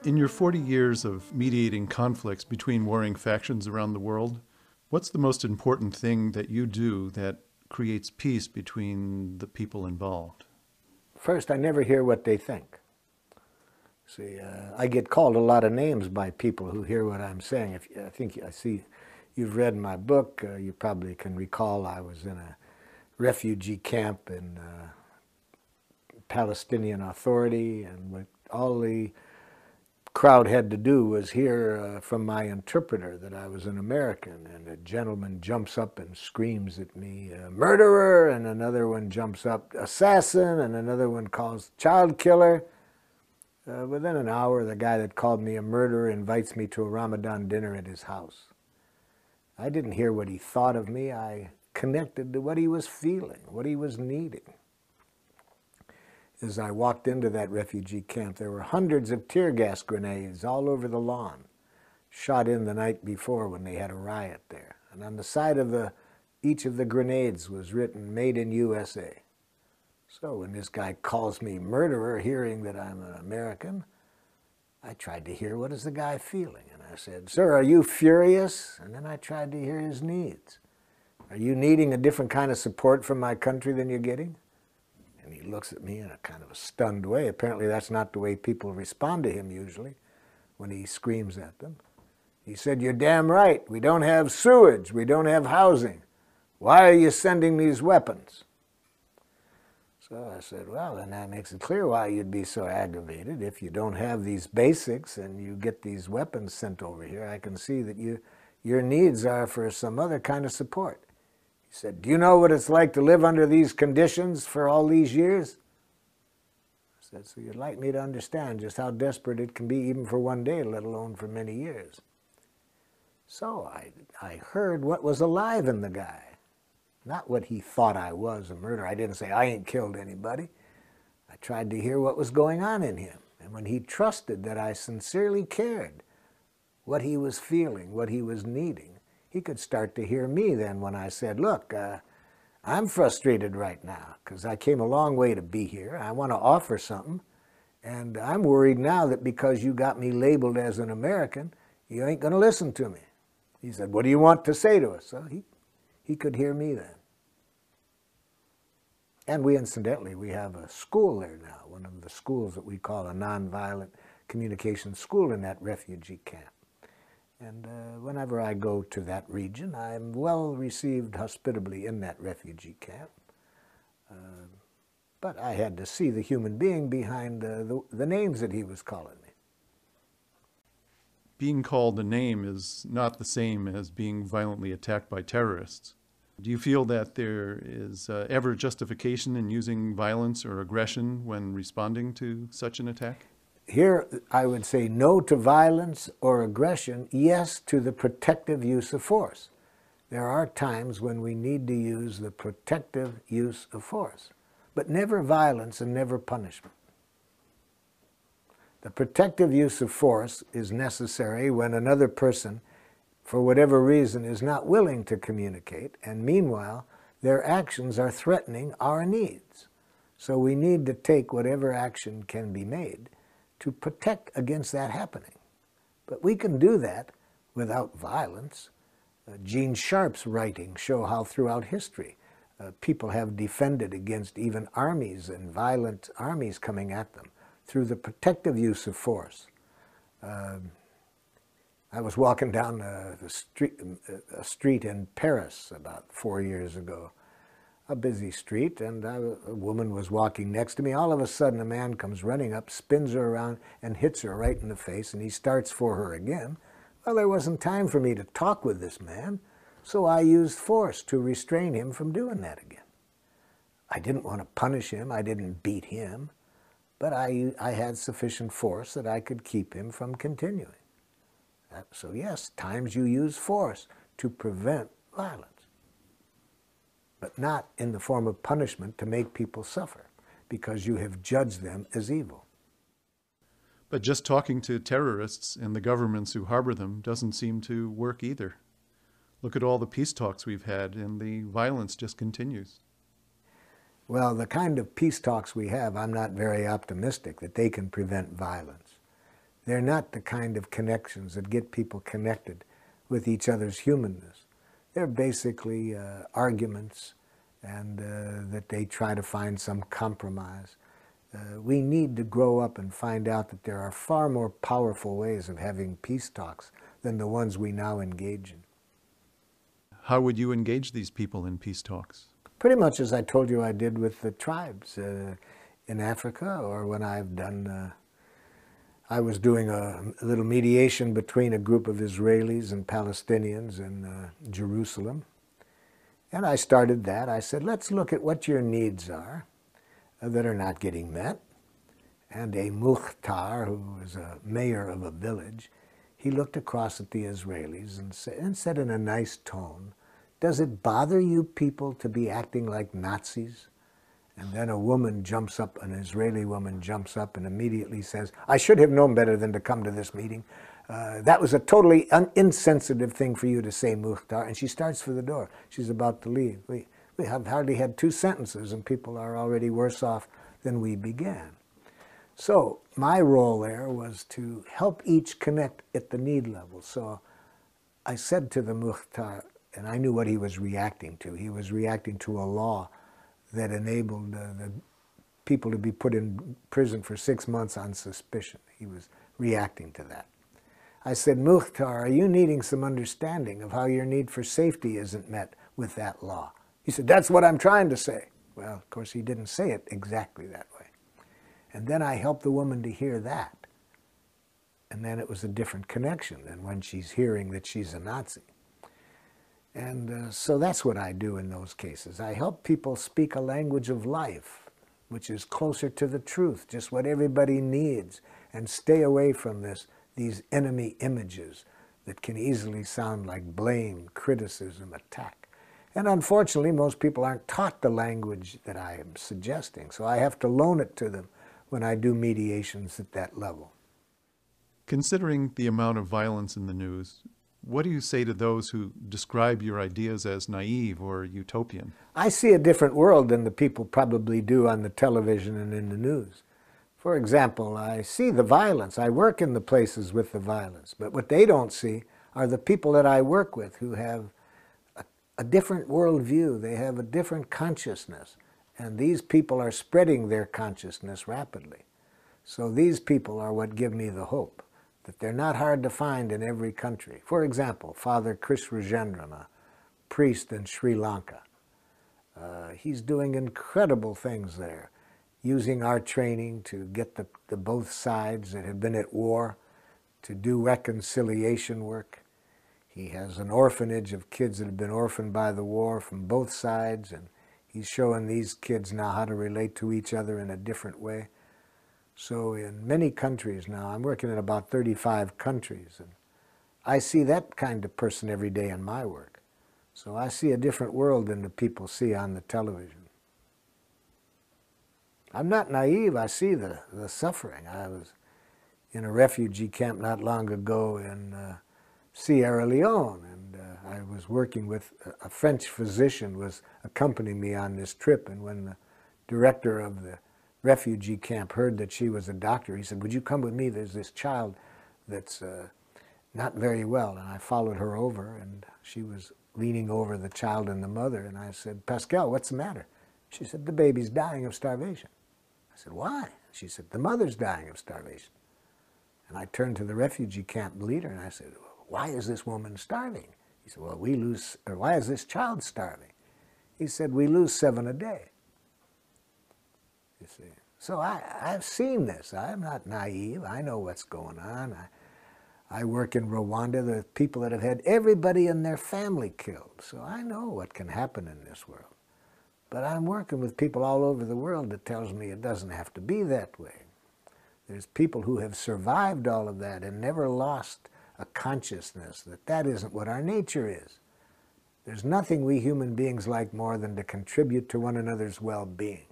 In your 40 years of mediating conflicts between warring factions around the world, what's the most important thing that you do that creates peace between the people involved? First, I never hear what they think. See, I get called a lot of names by people who hear what I'm saying. I see you've read my book. You probably can recall I was in a refugee camp in Palestinian Authority, and what all the crowd had to do was hear from my interpreter that I was an American, and a gentleman jumps up and screams at me, "Murderer!" and another one jumps up, "Assassin!" and another one calls, "Child killer!" Within an hour, the guy that called me a murderer invites me to a Ramadan dinner at his house. I didn't hear what he thought of me. I connected to what he was feeling, what he was needing. As I walked into that refugee camp, there were hundreds of tear gas grenades all over the lawn, shot in the night before when they had a riot there. And on the side of each of the grenades was written, "Made in USA." So when this guy calls me murderer, hearing that I'm an American, I tried to hear, what is the guy feeling? And I said, "Sir, are you furious?" And then I tried to hear his needs. "Are you needing a different kind of support from my country than you're getting?" And he looks at me in a kind of a stunned way. Apparently that's not the way people respond to him usually when he screams at them. He said, "You're damn right. We don't have sewage. We don't have housing. Why are you sending these weapons?" So I said, well, then that makes it clear why you'd be so aggravated. If you don't have these basics and you get these weapons sent over here, I can see that your needs are for some other kind of support. He said, "Do you know what it's like to live under these conditions for all these years?" I said, "So you'd like me to understand just how desperate it can be even for one day, let alone for many years." So I heard what was alive in the guy. Not what he thought I was, a murderer. I didn't say, "I ain't killed anybody." I tried to hear what was going on in him. And when he trusted that I sincerely cared what he was feeling, what he was needing, he could start to hear me then when I said, "Look, I'm frustrated right now because I came a long way to be here. I want to offer something. And I'm worried now that because you got me labeled as an American, you ain't going to listen to me." He said, "What do you want to say to us?" So he could hear me then. And we have a school there now, one of the schools that we call a nonviolent communication school in that refugee camp. And whenever I go to that region, I'm well received hospitably in that refugee camp. But I had to see the human being behind the names that he was calling me. Being called a name is not the same as being violently attacked by terrorists. Do you feel that there is ever justification in using violence or aggression when responding to such an attack? Here, I would say no to violence or aggression, yes to the protective use of force. There are times when we need to use the protective use of force, but never violence and never punishment. The protective use of force is necessary when another person, for whatever reason, is not willing to communicate, and meanwhile, their actions are threatening our needs. So we need to take whatever action can be made to protect against that happening. But we can do that without violence. Gene Sharp's writings show how throughout history people have defended against even armies and violent armies coming at them through the protective use of force. I was walking down a street in Paris about 4 years ago, a busy street, and a woman was walking next to me. All of a sudden, a man comes running up, spins her around, and hits her right in the face, and he starts for her again. Well, there wasn't time for me to talk with this man, so I used force to restrain him from doing that again. I didn't want to punish him. I didn't beat him, but I had sufficient force that I could keep him from continuing. So yes, times you use force to prevent violence, but not in the form of punishment to make people suffer because you have judged them as evil. But just talking to terrorists and the governments who harbor them doesn't seem to work either. Look at all the peace talks we've had, and the violence just continues. Well, the kind of peace talks we have, I'm not very optimistic that they can prevent violence. They're not the kind of connections that get people connected with each other's humanness. They're basically arguments, and that they try to find some compromise. We need to grow up and find out that there are far more powerful ways of having peace talks than the ones we now engage in. How would you engage these people in peace talks? Pretty much as I told you I did with the tribes in Africa, or when I've done, I was doing a little mediation between a group of Israelis and Palestinians in Jerusalem. And I started that. I said, let's look at what your needs are that are not getting met. And a Mukhtar, who was a mayor of a village, he looked across at the Israelis and said in a nice tone, does it bother you people to be acting like Nazis? And then a woman jumps up, an Israeli woman jumps up and immediately says, I should have known better than to come to this meeting. That was a totally insensitive thing for you to say, Mukhtar. And she starts for the door. She's about to leave. We have hardly had 2 sentences, and people are already worse off than we began. So my role there was to help each connect at the need level. So I said to the Mukhtar, and I knew what he was reacting to. He was reacting to a law that enabled the people to be put in prison for 6 months on suspicion. He was reacting to that. I said, Mukhtar, are you needing some understanding of how your need for safety isn't met with that law? He said, that's what I'm trying to say. Well, of course, he didn't say it exactly that way. And then I helped the woman to hear that. And then it was a different connection than when she's hearing that she's a Nazi. And so that's what I do in those cases. I help people speak a language of life, which is closer to the truth, just what everybody needs, and stay away from these enemy images that can easily sound like blame, criticism, attack. And unfortunately, most people aren't taught the language that I am suggesting, so I have to loan it to them when I do mediations at that level. Considering the amount of violence in the news, what do you say to those who describe your ideas as naive or utopian? I see a different world than the people probably do on the television and in the news. For example, I see the violence. I work in the places with the violence. But what they don't see are the people that I work with who have a different worldview. They have a different consciousness. And these people are spreading their consciousness rapidly. So these people are what give me the hope that they're not hard to find in every country. For example, Father Chris Rajendran, a priest in Sri Lanka. He's doing incredible things there, using our training to get the both sides that have been at war to do reconciliation work. He has an orphanage of kids that have been orphaned by the war from both sides, and he's showing these kids now how to relate to each other in a different way. So in many countries now, I'm working in about 35 countries, and I see that kind of person every day in my work. So I see a different world than the people see on the television. I'm not naive. I see the suffering. I was in a refugee camp not long ago in Sierra Leone, and I was working with a French physician was accompanying me on this trip, and when the director of the refugee camp heard that she was a doctor, he said, would you come with me? There's this child that's not very well. And I followed her over, and she was leaning over the child and the mother, and I said, Pascal, what's the matter? She said, the baby's dying of starvation. I said, why? She said, the mother's dying of starvation. And I turned to the refugee camp leader, and I said, why is this woman starving? He said, well, why is this child starving? He said, we lose 7 a day. You see. So I've seen this. I'm not naive. I know what's going on. I work in Rwanda. There are people that have had everybody in their family killed. So I know what can happen in this world. But I'm working with people all over the world that tells me it doesn't have to be that way. There's people who have survived all of that and never lost a consciousness that that isn't what our nature is. There's nothing we human beings like more than to contribute to one another's well-being.